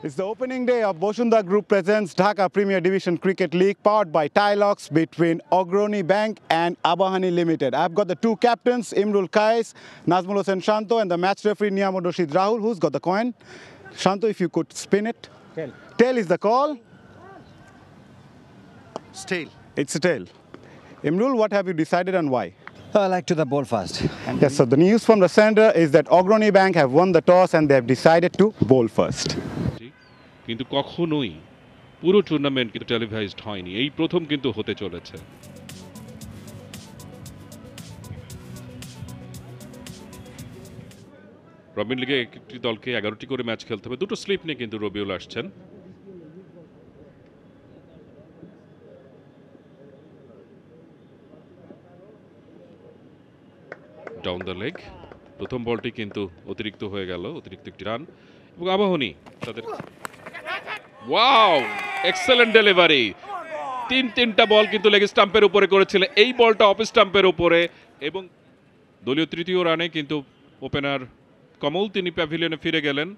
It's the opening day of Boshunda Group presents Dhaka Premier Division Cricket League powered by Tilocks between Ogroni Bank and Abahani Limited. I've got the two captains, Imrul Kais, Nazmul Hossain Shanto, and the match referee Niyamur Rashid Rahul. Who's got the coin? Shanto, if you could spin it. Tail. Tail is the call. It's tail. It's a tail. Imrul, what have you decided and why? I like to the ball first. Yes, so the news from the center is that Ogroni Bank have won the toss and they have decided to bowl first. কিন্তু কখনোই পুরো tournament কিন্তু টেলিভাইজড হয়নি, এই প্রথম কিন্তু হতে চলেছে। রবিন লিগে একটি দলকে 11টি করে ম্যাচ খেলতে হবে, দুটো স্লিপ নিয়ে কিন্তু রবিউল আসছেন। ডাউন দ্য লেগ, প্রথম বলটি কিন্তু অতিরিক্ত হয়ে গেল, অতিরিক্ত একটি রান। এবং আবাহনী তাদের ওয়াও এক্সেলেন্ট ডেলিভারি, তিনটা বল কিন্তু লেগ স্টাম্পের উপরে করেছিল, এই বলটা অফ স্টাম্পের উপরে। এবং দলীয় তৃতীয় রানে কিন্তু ওপেনার কমল তিনি প্যাভিলিয়নে ফিরে গেলেন।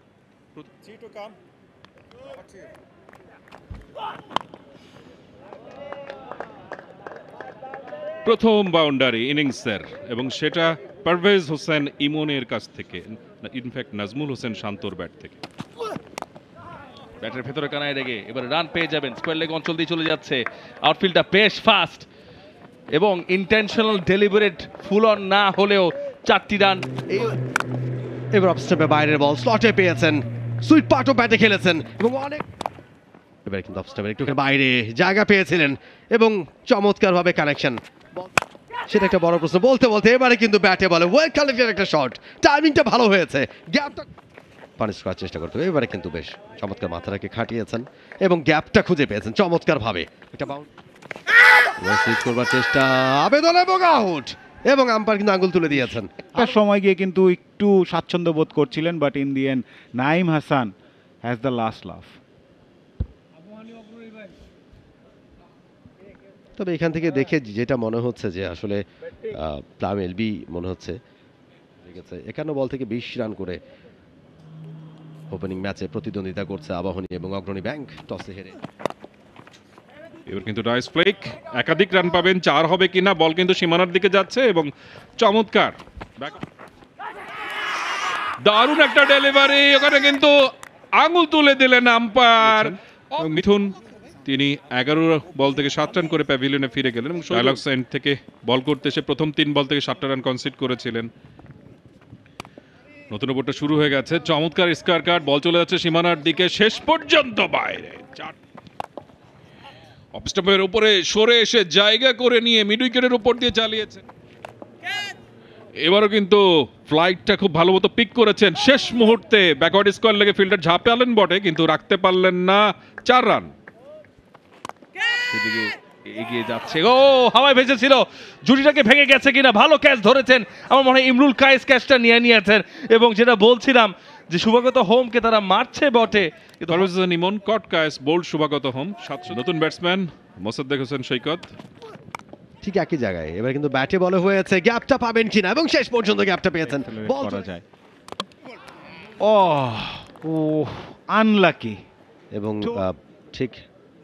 প্রথম বাউন্ডারি ইনিংসের, এবং সেটা পারভেজ হোসেন ইমনের কাছ থেকে, ইনফ্যাক্ট নাজমুল হোসেন শান্তর ব্যাট থেকে। ব্যাটের ভেতরে কানায় রেগে এবারে রান পেয়ে যাবেন, স্কোয়ার লেগ অঞ্চল দিয়ে চলে যাচ্ছে, আউটফিল্ডটা বেশ ফাস্ট এবং ইন্টেনশনাল ডেলিভারেট ফুল অন না হলেও 4টি রান। এবার অফ স্টাম্পে বাইরের বল স্লটে পেয়েছেন, সুইট পার্টও ব্যাটে খেলেছেন এবং অনেক এবারে কিন্তু অফ স্টাম্পের একটু বাইরে জায়গা পেয়েছিলেন এবং চমৎকারভাবে কানেকশন, সেটা একটা বড় প্রশ্ন। বলতে বলতে এবারে কিন্তু ব্যাটে বলে ওয়েল কালেক্টেড একটা শট, টাইমিংটা ভালো হয়েছে, গ্যাপটা পানিশ করার চেষ্টা করতে হবে। এবারে কিন্তু বেশ চমৎকার মাথাটাকে খাটিয়েছেন এবং গ্যাপটা খুঁজে পেয়েছেন চমৎকারভাবে। একটা বাউন্ড সুইচ করবার চেষ্টা, আবেদন এবং আউট, এবং আম্পায়ার কিন্তু আঙ্গুল তুলে দিয়েছেন। একটা সময় গিয়ে কিন্তু একটু স্বাচ্ছন্দ্য বোধ করছিলেন, but in the end Naim Hasan has the last লাফ। তবে এখান থেকে দেখে যেটা মনে হচ্ছে যে আসলে প্লাম এলবি মনে হচ্ছে 51 বল থেকে 20 রান করে ওপেনিং ম্যাচে প্রতিদ্বন্দ্বিতা করছে আবাহনী এবং অগ্রণী ব্যাংক টসে হেরে। এবার কিন্তু রাইস ফ্লেক একাধিক রান পাবেন, 4 হবে কিনা। বল কিন্তু সীমানার দিকে যাচ্ছে এবং চমৎকার দারুণ একটা ডেলিভারি, ওখানে কিন্তু আঙুল তুলে দিলেন আম্পায়ার। মিঠুন তিনি 11 বল থেকে 7 রান করে প্যাভিলিয়নে ফিরে গেলেন এবং ডায়ালগস এন্ড থেকে বল করতে এসে প্রথম 3 বল থেকে 7টা রান কনসিড করেছিলেন। নতুন ওভারটা শুরু হয়ে গেছে, চমৎকার স্কয়ার কাট, বল চলে যাচ্ছে সীমানার দিকে, শেষ পর্যন্ত বাইরে। অফ স্টাম্পের উপরে সরে এসে জায়গা করে নিয়ে মিড উইকেটের উপর দিয়ে চালিয়েছেন। এবারও কিন্তু ফ্লাইটটা খুব ভালো মতো পিক করেছেন, শেষ মুহূর্তে ব্যাকওয়ার্ড স্কোয়ার লেগে ফিল্ডার ঝাঁপালেন বটে, কিন্তু রাখতে পারলেন না। 4 রান। সেদিকে এগিয়ে যাচ্ছে, ও হাওয়ায় ভেসেছিল, জুটিটাকে ভেঙে গেছে কিনা, ভালো ক্যাচ ধরেছেন। আমার মনে হয় ইমরুল কায়েস ক্যাচটা নিয়ে নিয়েছেন, এবং যেটা বলছিলাম যে শুভাগত হোমকে তারা মারছে বটে, ইমন কট কায়েস বোল্ড শুভাগত হোম। নতুন ব্যাটসম্যান মোসাদ্দেক হোসেন সৈকত ঠিক একই জায়গায় এবার কিন্তু ব্যাটে বলে হয়েছে, গ্যাপটা পাবেন কিনা, এবং শেষ পর্যন্ত গ্যাপটা পেয়েছেন। বল করা যায়, ও আনলাকি। এবং ঠিক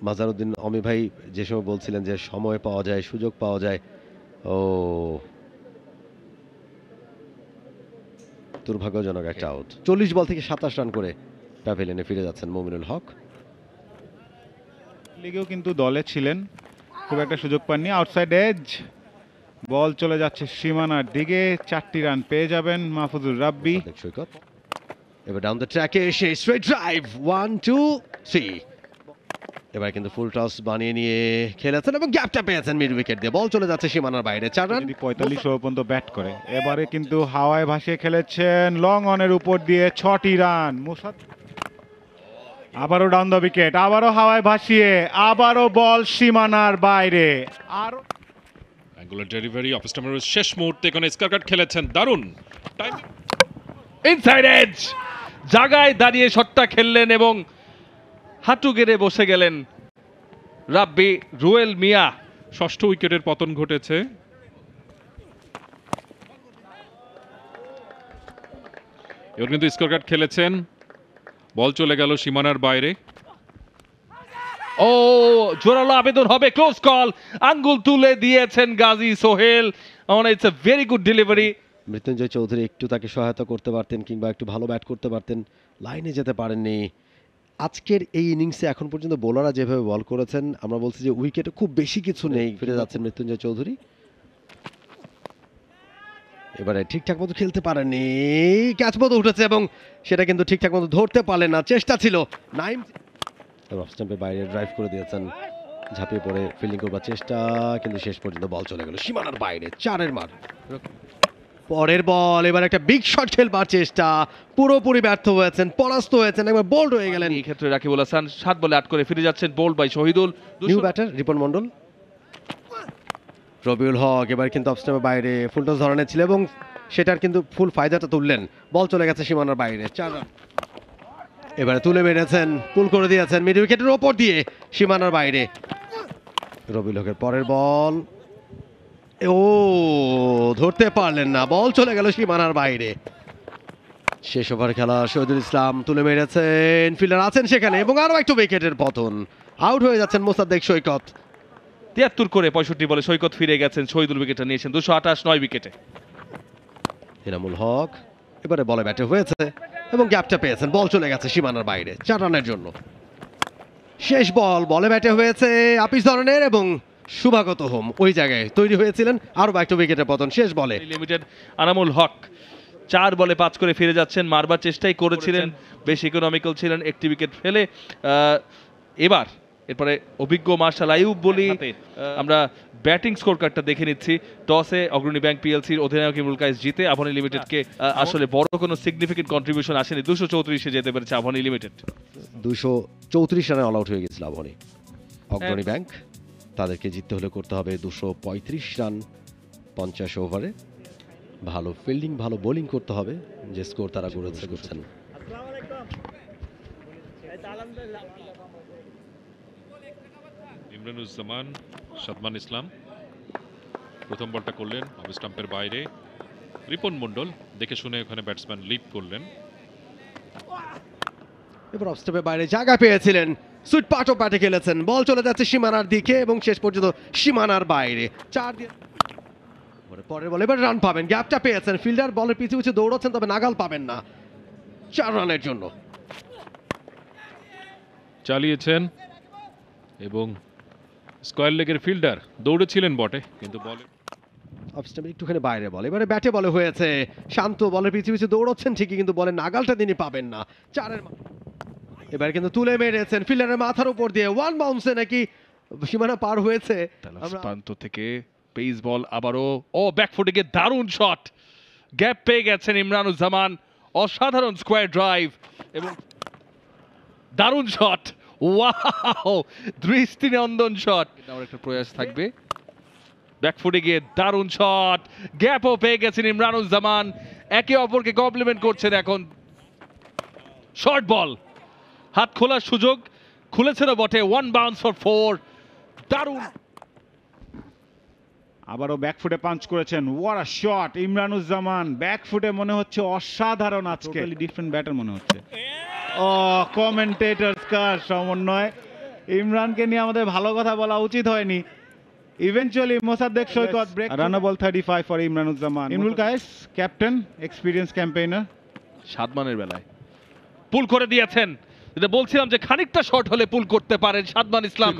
মাজারুদ্দিন অমি ভাই যে সময় বলছিলেন যে সময় পাওয়া যায়, সুযোগ পাওয়া যায়, ও দুর্ভাগ্যজনক একটা আউট। 40 বল থেকে 27 রান করে প্যাভিলিয়নে ফিরে যাচ্ছেন মুমিনুল হক। লিগেও কিন্তু দলে ছিলেন, খুব একটা সুযোগ পাননি। আউটসাইড এজ, বল চলে যাচ্ছে সীমানার দিকে, 4টি রান পেয়ে যাবেন মাহফুজুর রাব্বি। সৈকত এবার ডাউন দ্য ট্র্যাকে এসে স্ট্রেট ড্রাইভ, 1 2 3, এবার কিন্তু ফুল টস বানিয়ে নিয়ে খেলেছেন এবং গ্যাপটা পেয়েছেন মিড উইকেট দিয়ে, বল চলে যাচ্ছে সীমানার বাইরে। 4 রান। 45 ওভার পর্যন্ত ব্যাট করে এবারে কিন্তু হাওয়ায় ভাসিয়ে খেলেছেন লং অনের উপর দিয়ে, 6টি রান। আবারও ডাউন দ্য উইকেট, আবারও হাওয়ায় ভাসিয়ে, আবারও বল সীমানার বাইরে। আরো অ্যাঙ্গুলার ডেলিভারি, অফ স্টাম্পের শেষ মুহূর্তে এখানে স্কয়ার কাট খেলেছেন, দারুণ টাইম। ইনসাইড এজ, জায়গায় দাঁড়িয়ে শটটা খেললেন এবং হাঁটু গেড়ে বসে গেলেন রাব্বি। রুয়েল মিয়া 6ষ্ঠ উইকেটের পতন ঘটেছে। এবার কিন্তু স্কোর কার্ড খেলেছেন বল চলে গেল সীমানার বাইরে। ও জোরালো আবেদন হবে, ক্লোজ কল, আঙ্গুল তুলে দিয়েছেন Gazi Sohel. It's a very good delivery. Mrityunjoy Chowdhury একটু তাকে সহায়তা করতে পারতেন কিংবা একটু ভালো ব্যাট করতে পারতেন, লাইনে যেতে পারেননি। আজকের এই ইনিংসে এখন পর্যন্ত বোলাররা যেভাবে বল করেছেন, আমরা বলছি যে উইকেটে খুব বেশি কিছু নেই। ফিরে যাচ্ছেন মৃত্যুঞ্জয় চৌধুরী, এবারে ঠিকঠাক মতো খেলতে পারেননি, ক্যাচ মতো উঠেছে এবং সেটা কিন্তু ঠিকঠাক মতো ধরতে পারলেন না, চেষ্টা ছিল। নাইম অফ স্টাম্পের বাইরে ড্রাইভ করে দিয়েছেন, ঝাঁপিয়ে পড়ে ফিল্ডিং করবার চেষ্টা, কিন্তু শেষ পর্যন্ত বল চলে গেল সীমানার বাইরে, 4 মার। পরের বল, এবার একটা বিগ শট খেলবার চেষ্টা, পুরোপুরি ব্যর্থ হয়েছেন, পরাস্ত হয়েছেন, একবার বোল্ড হয়ে গেলেন। এই ক্ষেত্রে রাকিবুল হাসান 7 বলে 8 করে ফিরে যাচ্ছেন, bowled by Shahidul. New batter Ripon Mondal, Robiul Haque এবার কিন্তু অফ স্টাম্পের বাইরে ফুল টস ধরনের ছিল এবং সেটার কিন্তু ফুল ফায়দাটা তুললেন। বল চলে গেছে সীমানার বাইরে, 4 রান। এবারে তুলে মেরেছেন, পুল করে দিয়েছেন মিড উইকেটের ওপর দিয়ে সীমানার বাইরে। রবিউল হকের পরের বল, ও ধরতে পারলেন না, বল চলে গেল সীমানার বাইরে। শেষ ওভার খেলা, শহীদুল ইসলাম তুলে মেরেছেন, ফিল্ডার আছেন সেখানে এবং আরও একটু উইকেটের পতন, আউট হয়ে যাচ্ছেন মোসাদ্দেক সৈকত। 73 করে 65 বলে সৈকত ফিরে গেছেন, শহীদুল উইকেটটা নিয়েছেন, 228 9 উইকেটে। এনামুল হক এবারে বলে ব্যাটে হয়েছে এবং গ্যাপটা পেয়েছেন, বল চলে গেছে সীমানার বাইরে 4 রানের জন্য। শেষ বল, বলে ব্যাটে হয়েছে আপিস ধরনের এবং শুভাগত হোম ওই জায়গায় তৈরি হয়েছিলেন, আরও একটা উইকেটের পতন শেষ বলে। লিমিটেড আনামুল হক 4 বলে 5 করে ফিরে যাচ্ছেন, মারবার চেষ্টাই করেছিলেন, বেশ ইকোনমিক্যাল ছিলেন, একটি উইকেট ফেলে। এরপরে অভিজ্ঞ মার্শাল আইয়ুব বলি, আমরা ব্যাটিং স্কোর কার্ডটা দেখে নিচ্ছি। টসে অগ্রণী ব্যাংক পিএলসির অধিনায়ক ইমরুল কায়েস জিতে আবাহনী লিমিটেডকে আসলে বড় কোনো সিগনিফিকেন্ট কন্ট্রিবিউশন আসেনি, 234-এ যেতে পেরেছে আবাহনী লিমিটেড। 234 রানে অল আউট হয়ে গেছিল আবাহনী। অগ্রণী ব্যাংক তাদেরকে জিততে হলে করতে হবে 235 রান 50 ওভারে। ভালো ফিল্ডিং, ভালো বোলিং করতে হবে, যে স্কোর তারা করছেন। ইমরানুজ্জামান, সাদমান ইসলাম প্রথম বলটা করলেন অফ স্টাম্পের বাইরে। রিপন মন্ডল দেখে শুনে ওখানে ব্যাটসম্যান লিড করলেন। এবার অফ স্টাম্পের বাইরে জায়গা পেয়েছিলেন, সুইট পার্ট অফ ব্যাটে খেলেছেন, বল চলে যাচ্ছে সীমানার দিকে এবং শেষ পর্যন্ত সীমানার বাইরে 4 দিয়ে। পরের বলে এবার রান পাবেন, গ্যাপটা পেয়েছেন, ফিল্ডার বলের পিছু পিছু দৌড়াচ্ছেন, তবে নাগাল পাবেন না, 4 রানের জন্য। চালিয়েছেন এবং স্কয়ার লেগের ফিল্ডার দৌড়েছিলেন বটে, কিন্তু বলে অফ স্টাম্পের একটুখানি বাইরে বল, এবারে ব্যাটে বলে হয়েছে, শান্ত বলের পিছু পিছু দৌড়াচ্ছেন ঠিকই, কিন্তু বলের নাগালটা তিনি পাবেন না, 4 এবার কিন্তু তুলে মেরেছেন ফিল্ডারের মাথার উপর দিয়ে, 1 বাউন্সে নাকি সীমানা পার হয়েছে। প্রান্ত থেকে পেস বল আবারও, ব্যাকফুটে গিয়ে দারুণ শট, গ্যাপ পেয়ে গেছেন ইমরানুজ্জামান, অসাধারণ স্কোয়ার ড্রাইভ এবং দারুণ শট, ওয়াও দৃষ্টিনন্দন শট। আমার একটা প্রয়াস থাকবে, ব্যাকফুটে গিয়ে দারুণ শট, গ্যাপও পেয়ে গেছেন ইমরানুজ্জামান, একে অপরকে কমপ্লিমেন্ট করছেন। এখন শর্ট বল, হাত খোলার সুযোগ, খুলেছিল বটে, 1 বাউন্স ফর 4, দারুণ। আবারও ব্যাকফুটে পাঞ্চ করেছেন, ওয়াট আ শট ইমরানুজ্জামান, ব্যাকফুটে মনে হচ্ছে অসাধারণ, আজকে ডিফারেন্ট ব্যাটার মনে হচ্ছে। কমেন্টেটরস কার সমন্বয়, ইমরানকে নিয়ে আমাদের ভালো কথা বলা উচিত হয়নি। Eventually Mosaddek Saikat break, run a ball 35 for Imranuzzaman. Imrul Kayes captain, experience campaigner, সাদমানের বেলায় পুল করে দিয়েছেন, যেটা বলছিলাম যে খানিকটা শর্ট হলে পুল করতে পারেন সাদমান ইসলাম,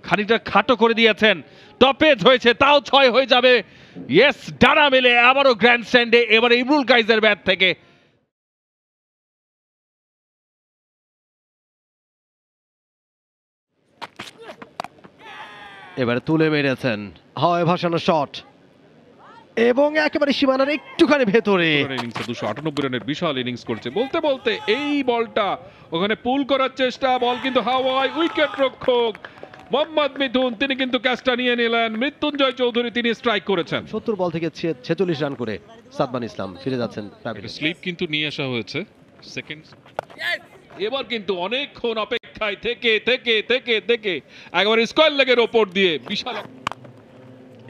খানিকটা খাটো করে দিয়েছেন, টপেজ হয়েছে, তাও 6 হয়ে যাবে। ইয়েস, ডানা মেলে আবারও গ্র্যান্ড স্ট্যান্ডে, এবারে ইমরুল কায়েসের ব্যাট থেকে। এবারে তুলে মেরেছেন, হয় ভাসানো শট এবং একেবারে সীমানার একটুখানি ভেতরে। ইনিংসে 298 রানের বিশাল ইনিংস করছে, বলতে বলতে এই বলটা ওখানে পুল করার চেষ্টা, বল কিন্তু হাওয়ায়, উইকেট রক্ষক মোহাম্মদ মিথুন তিনি কিন্তু ক্যাচটা নিয়ে নিলেন, মৃত্যুঞ্জয় চৌধুরী তিনি স্ট্রাইক করেছেন। 70 বল থেকে 46 রান করে সাদমান ইসলাম ফিরে যাচ্ছেন। স্লিপ কিন্তু নিয়ে আসা হয়েছে সেকেন্ড। এবার কিন্তু অনেকক্ষণ অপেক্ষায় থেকে থেকে থেকে থেকে একবার স্কয়ার লেগের ওপর দিয়ে বিশাল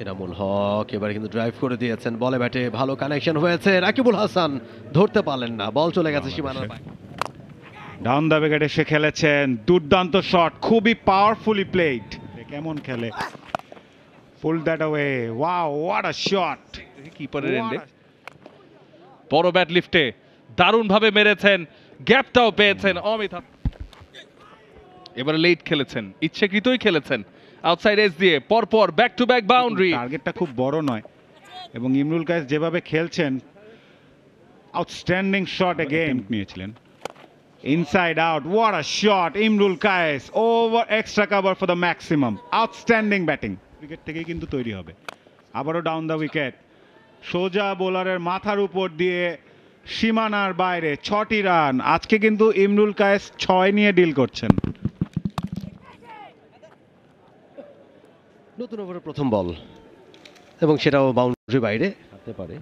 এনামুল হক এবারে কিন্তু ড্রাইভ করে দিয়েছেন, বলে ব্যাটে ভালো কানেকশন হয়েছে, রাকিবুল হাসান ধরতে পারলেন না, বল চলে গেছে সীমানার বাইরে। ডাউন দ্য উইকেটে সে খেলেছেন, দুর্দান্ত শট, খুবই পাওয়ারফুলি প্লেড। কেমন খেলে, pull that away, wow what a shot. কিপারের এন্ডে বড় ব্যাট লিফটে দারুণ ভাবে মেরেছেন, গ্যাপটাও পেয়েছেন অমিত। এবারে লেট খেলেছেন, ইচ্ছাকৃতই খেলেছেন, আউটসাইড এজ দিয়ে পরপর ব্যাক টু ব্যাক বাউন্ডারি। টার্গেটটা খুব বড় নয় এবং ইমরুল কায়েস যেভাবে খেলছেন, আউটস্ট্যান্ডিং শট এগেইন নিয়েছিলেন। Inside out, what a shot! Imrul Kayes over extra cover for the maximum. Outstanding batting. Wicket থেকেই কিন্তু তৈরি হবে। আবারও ডাউন দ্য উইকেট, সোজা বোলারের মাথার উপর দিয়ে সীমানার বাইরে 6টি রান। আজকে কিন্তু ইমরুল কায়েস 6 নিয়ে ডিল করছেন। নতুন ওভারের প্রথম বল এবং সেটাও বাউন্ডারি বাইরে হাঁটতে পারে।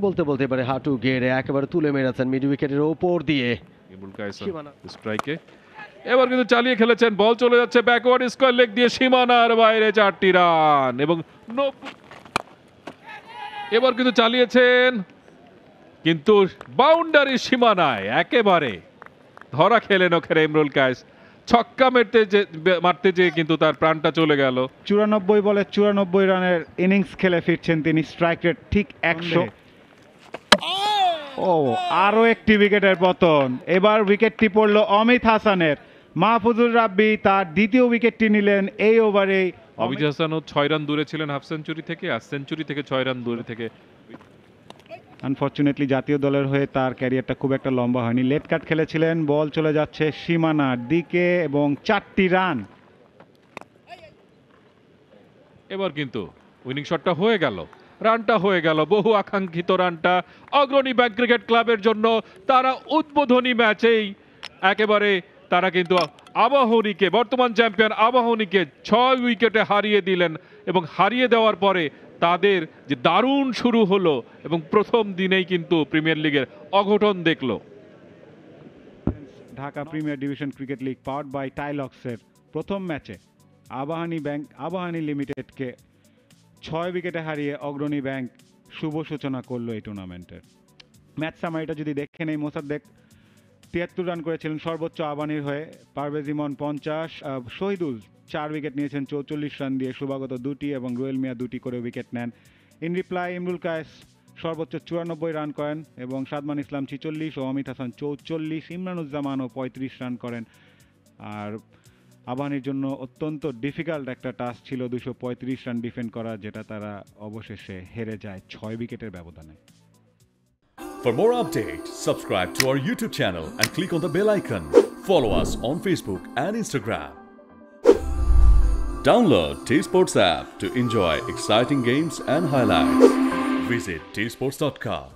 বলতে বলতে এবারে হাঁটু গেড়ে একেবারে তুলে মেরেছেন মিড উইকেটের ওপর দিয়ে ইমরুল কায়েস সীমানা। স্ট্রাইকে এবার কিন্তু চালিয়ে খেলেছেন, বল চলে যাচ্ছে ব্যাকওয়ার্ড স্কোয়ার লেগ দিয়ে সীমানার বাইরে 4টি রান এবং এবার কিন্তু চালিয়েছেন, কিন্তু বাউন্ডারি সীমানায় একেবারে ধরা খেলেন ওখানে ইমরুল কায়েস। ছক্কা মারতে যেয়ে কিন্তু তার প্রাণটা চলে গেল। 94 বলে 94 রানের ইনিংস খেলে ফিরছেন তিনি, স্ট্রাইক রেট ঠিক 100। ও আরো একটি উইকেটের পতন, এবার উইকেটটি পড়ল অমিত হাসানের। মাহফুজুর রাব্বি তার দ্বিতীয় উইকেটটি নিলেন এই ওভারেই। অমিত হাসানও 6 রান দূরে ছিলেন হাফ সেঞ্চুরি থেকে, আর সেঞ্চুরি থেকে 6 রান দূরে থেকে। আনফরচুনেটলি জাতীয় দলের হয়ে তার ক্যারিয়ারটা খুব একটা লম্বা হয়নি। লেট কাট খেলেছিলেন, বল চলে যাচ্ছে সীমানার দিকে এবং 4টি রান। এবার কিন্তু উইনিং শটটা হয়ে গেল, রানটা হয়ে গেল, বহু আকাঙ্ক্ষিত রানটা অগ্রণী ব্যাংক ক্রিকেট ক্লাবের জন্য। তারা উদ্বোধনী ম্যাচেই একেবারে তারা কিন্তু আবাহনীকে, বর্তমান চ্যাম্পিয়ন আবাহনীকে 6 উইকেটে হারিয়ে দিলেন এবং হারিয়ে দেওয়ার পরে তাদের যে দারুণ শুরু হলো এবং প্রথম দিনেই কিন্তু প্রিমিয়ার লিগের অঘটন দেখলো। Dhaka premier division cricket league powered by টাইলক্সের প্রথম ম্যাচে আবাহনী লিমিটেডকে 6 উইকেটে হারিয়ে অগ্রণী ব্যাংক শুভ সূচনা করলো এই টুর্নামেন্টের। ম্যাচ সামারিটা যদি দেখে নেই, মোসাদ্দেক 73 রান করেছিলেন সর্বোচ্চ আবাহনীর হয়ে, পারভেজ ইমন 50, শহীদুল 4 উইকেট নিয়েছেন 44 রান দিয়ে, শুভাগত 2টি এবং রুয়েল মিয়া 2টি করে উইকেট নেন। ইন রিপ্লাই ইমরুল কায়েস সর্বোচ্চ 94 রান করেন এবং সাদমান ইসলাম 46 ও অমিত হাসান 44, ইমরানুজ্জামানও 35 রান করেন। আর আবাহনীর জন্য অত্যন্ত ডিফিকাল্ট একটা টাস্ক ছিল 235 রান ডিফেন্ড করা, যেটা তারা অবশেষে হেরে যায় 6 উইকেটের ব্যবধানে। For more updates, subscribe to our YouTube channel and click on the bell icon. Follow us on Facebook and Instagram. Download T-Sports app to enjoy exciting games and highlights. Visit tsports.com.